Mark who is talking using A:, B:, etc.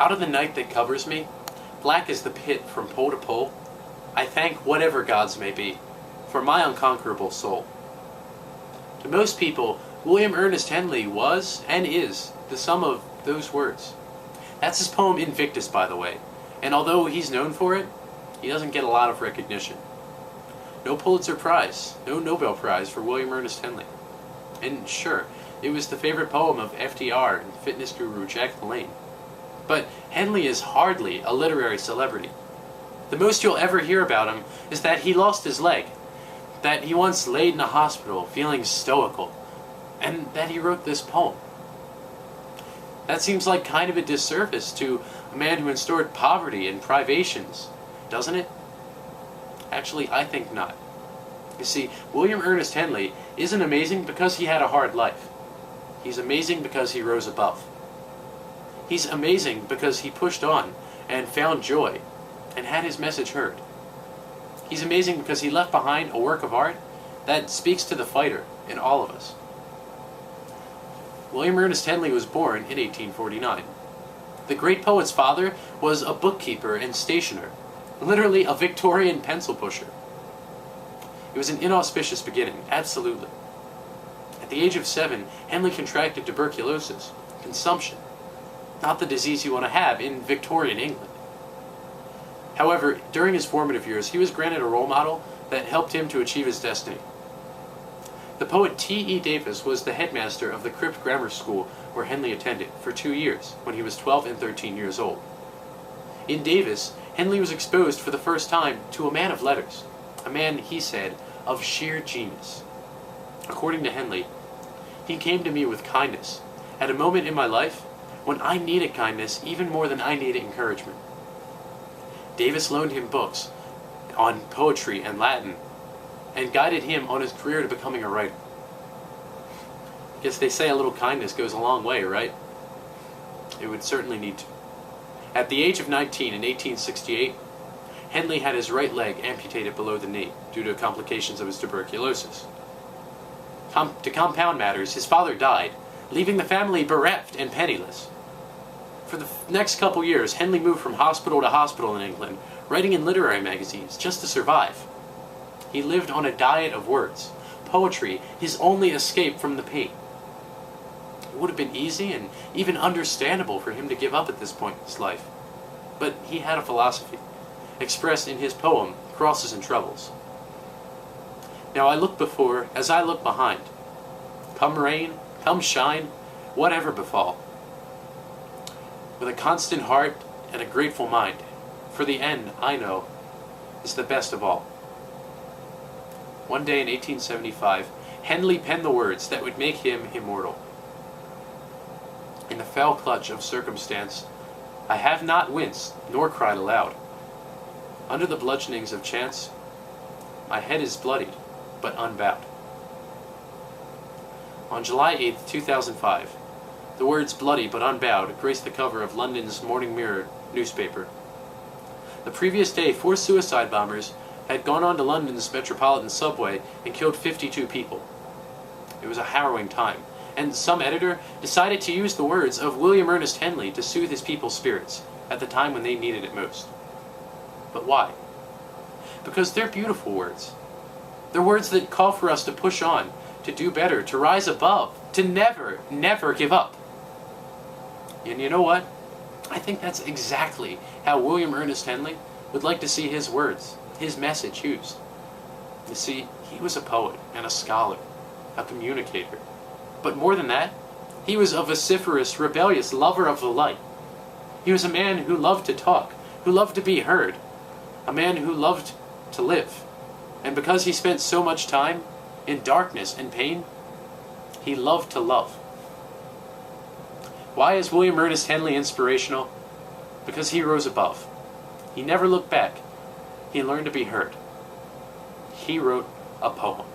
A: Out of the night that covers me, black as the pit from pole to pole, I thank whatever gods may be for my unconquerable soul. To most people, William Ernest Henley was, and is, the sum of those words. That's his poem Invictus, by the way, and although he's known for it, he doesn't get a lot of recognition. No Pulitzer Prize, no Nobel Prize for William Ernest Henley. And sure, it was the favorite poem of FDR and fitness guru Jack Lalanne. But Henley is hardly a literary celebrity. The most you'll ever hear about him is that he lost his leg, that he once laid in a hospital feeling stoical, and that he wrote this poem. That seems like kind of a disservice to a man who endured poverty and privations, doesn't it? Actually, I think not. You see, William Ernest Henley isn't amazing because he had a hard life. He's amazing because he rose above. He's amazing because he pushed on and found joy and had his message heard. He's amazing because he left behind a work of art that speaks to the fighter in all of us. William Ernest Henley was born in 1849. The great poet's father was a bookkeeper and stationer, literally a Victorian pencil pusher. It was an inauspicious beginning, absolutely. At the age of 7, Henley contracted tuberculosis, consumption, not the disease you want to have in Victorian England. However, during his formative years, he was granted a role model that helped him to achieve his destiny. The poet T.E. Davis was the headmaster of the Crypt Grammar School where Henley attended for 2 years when he was 12 and 13 years old. In Davis, Henley was exposed for the first time to a man of letters, a man, he said, of sheer genius. According to Henley, he came to me with kindness at a moment in my life when I needed kindness even more than I needed encouragement. Davis loaned him books on poetry and Latin and guided him on his career to becoming a writer. I guess they say a little kindness goes a long way, right? It would certainly need to. At the age of 19 in 1868, Henley had his right leg amputated below the knee due to complications of his tuberculosis. To compound matters, his father died, leaving the family bereft and penniless. For the next couple years, Henley moved from hospital to hospital in England, writing in literary magazines just to survive. He lived on a diet of words, poetry, his only escape from the pain. It would have been easy and even understandable for him to give up at this point in his life. But he had a philosophy, expressed in his poem, Crosses and Troubles. Now I look before as I look behind. Come rain, come shine, whatever befall. With a constant heart and a grateful mind, for the end, I know, is the best of all. One day in 1875, Henley penned the words that would make him immortal. In the fell clutch of circumstance, I have not winced nor cried aloud. Under the bludgeonings of chance, my head is bloodied, but unbowed. On July 8, 2005, the words bloody but unbowed graced the cover of London's Morning Mirror newspaper. The previous day, 4 suicide bombers had gone onto London's metropolitan subway and killed 52 people. It was a harrowing time, and some editor decided to use the words of William Ernest Henley to soothe his people's spirits at the time when they needed it most. But why? Because they're beautiful words. They're words that call for us to push on, to do better, to rise above, to never, never give up. And you know what? I think that's exactly how William Ernest Henley would like to see his words, his message used. You see, he was a poet and a scholar, a communicator. But more than that, he was a vociferous, rebellious lover of the light. He was a man who loved to talk, who loved to be heard, a man who loved to live. And because he spent so much time in darkness and pain, he loved to love. Why is William Ernest Henley inspirational? Because he rose above. He never looked back. He learned to be heard. He wrote a poem.